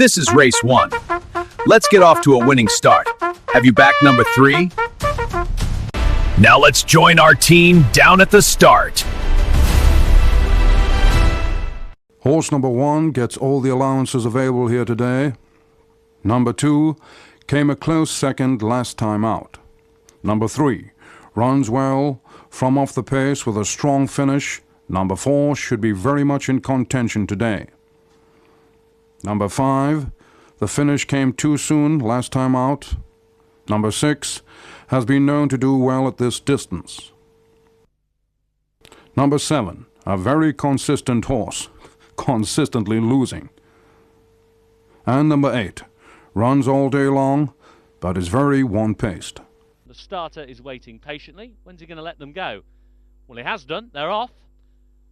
This is race 1. Let's get off to a winning start. Have you backed number 3? Now let's join our team down at the start. Horse number 1 gets all the allowances available here today. Number 2 came a close second last time out. Number 3 runs well, from off the pace with a strong finish. Number 4 should be very much in contention today. Number 5, the finish came too soon last time out. Number 6 has been known to do well at this distance. Number 7, a very consistent horse, consistently losing. And number 8, runs all day long, but is very one-paced. The starter is waiting patiently. When's he going to let them go? Well, he has done. They're off.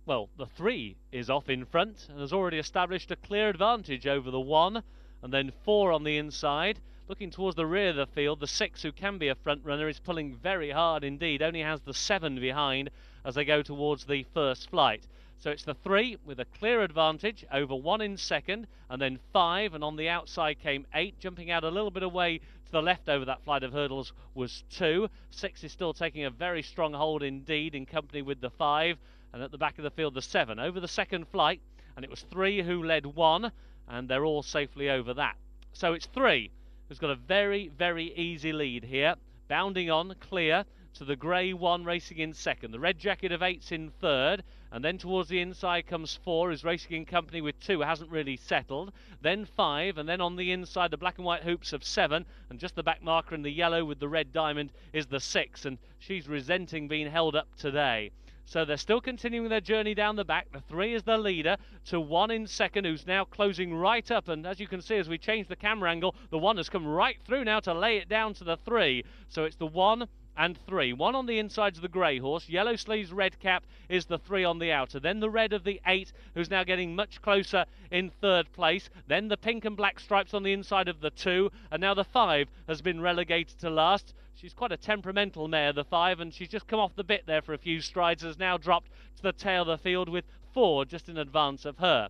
Well, the 3 is off in front and has already established a clear advantage over the 1, and then 4 on the inside. Looking towards the rear of the field, the 6, who can be a front runner, is pulling very hard indeed. Only has the 7 behind as they go towards the first flight. So it's the 3 with a clear advantage over 1 in second, and then 5, and on the outside came 8, jumping out a little bit away to the left over that flight of hurdles was 2. 6 is still taking a very strong hold indeed in company with the 5, and at the back of the field the 7 over the second flight, and it was 3 who led 1, and they're all safely over that. So it's 3 who's got a very, very easy lead here, bounding on clear to the grey 1 racing in second. The red jacket of 8's in third, and then towards the inside comes 4, who's racing in company with 2, hasn't really settled. Then 5, and then on the inside the black and white hoops of 7, and just the back marker in the yellow with the red diamond is the 6, and she's resenting being held up today. So they're still continuing their journey down the back. The 3 is the leader to 1 in second, who's now closing right up. And as you can see, as we change the camera angle, the 1 has come right through now to lay it down to the 3. So it's the 1 and 3. 1 on the insides of the grey horse. Yellow sleeves, red cap is the 3 on the outer. Then the red of the 8, who's now getting much closer in third place. Then the pink and black stripes on the inside of the 2. And now the 5 has been relegated to last. She's quite a temperamental mare, the 5, and she's just come off the bit there for a few strides, has now dropped to the tail of the field with 4 just in advance of her.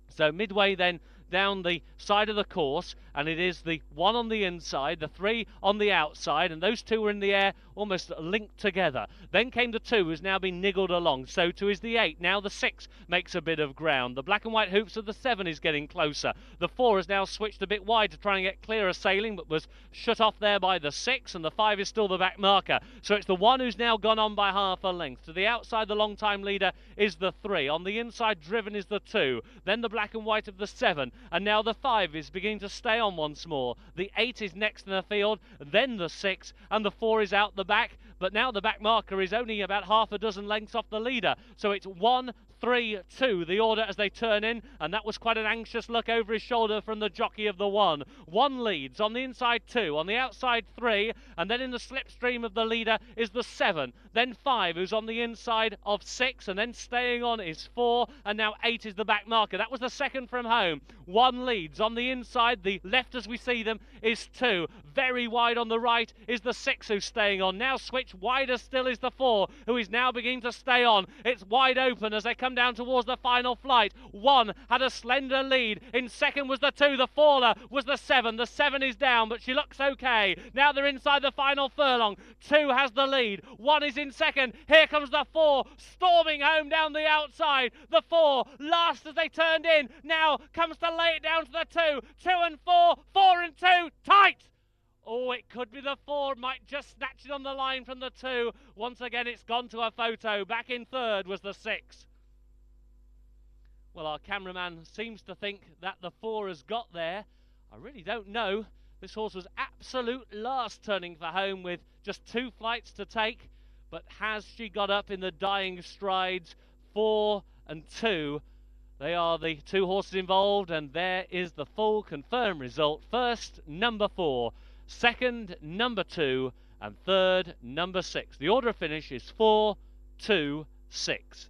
So midway then down the side of the course, and it is the 1 on the inside, the 3 on the outside, and those 2 were in the air almost linked together. Then came the 2, who's now been niggled along. So too is the 8. Now the 6 makes a bit of ground. The black and white hoops of the 7 is getting closer. The 4 has now switched a bit wide to try and get clearer sailing, but was shut off there by the 6, and the 5 is still the back marker. So it's the 1 who's now gone on by half a length. To the outside, the long-time leader is the 3. On the inside, driven is the 2. Then the black and white of the 7. And now the 5 is beginning to stay on once more. The 8 is next in the field, then the 6, and the 4 is out the back. But now the back marker is only about half a dozen lengths off the leader. So it's 1, 3, 2, the order as they turn in, and that was quite an anxious look over his shoulder from the jockey of the 1. 1 leads, on the inside 2, on the outside 3, and then in the slipstream of the leader is the 7, then 5, who's on the inside of 6, and then staying on is 4, and now 8 is the back marker. That was the second from home. 1 leads, on the inside, the left as we see them is 2, very wide on the right is the 6 who's staying on. Now switch wider still is the 4, who is now beginning to stay on. It's wide open as they come down towards the final flight. 1 had a slender lead. In second was the 2. The faller was the 7. The 7 is down, but she looks okay. Now they're inside the final furlong. 2 has the lead. 1 is in second. Here comes the 4, storming home down the outside. The 4, last as they turned in, now comes to lay it down to the 2. 2 and 4, 4 and 2, tight! Oh, it could be the 4, might just snatch it on the line from the 2. Once again, it's gone to a photo. Back in third was the 6. Well, our cameraman seems to think that the 4 has got there. I really don't know. This horse was absolute last turning for home with just 2 flights to take. But has she got up in the dying strides? 4 and 2. They are the 2 horses involved, and there is the full confirmed result. First, number 4. Second, number 2. And third, number 6. The order of finish is 4, 2, 6.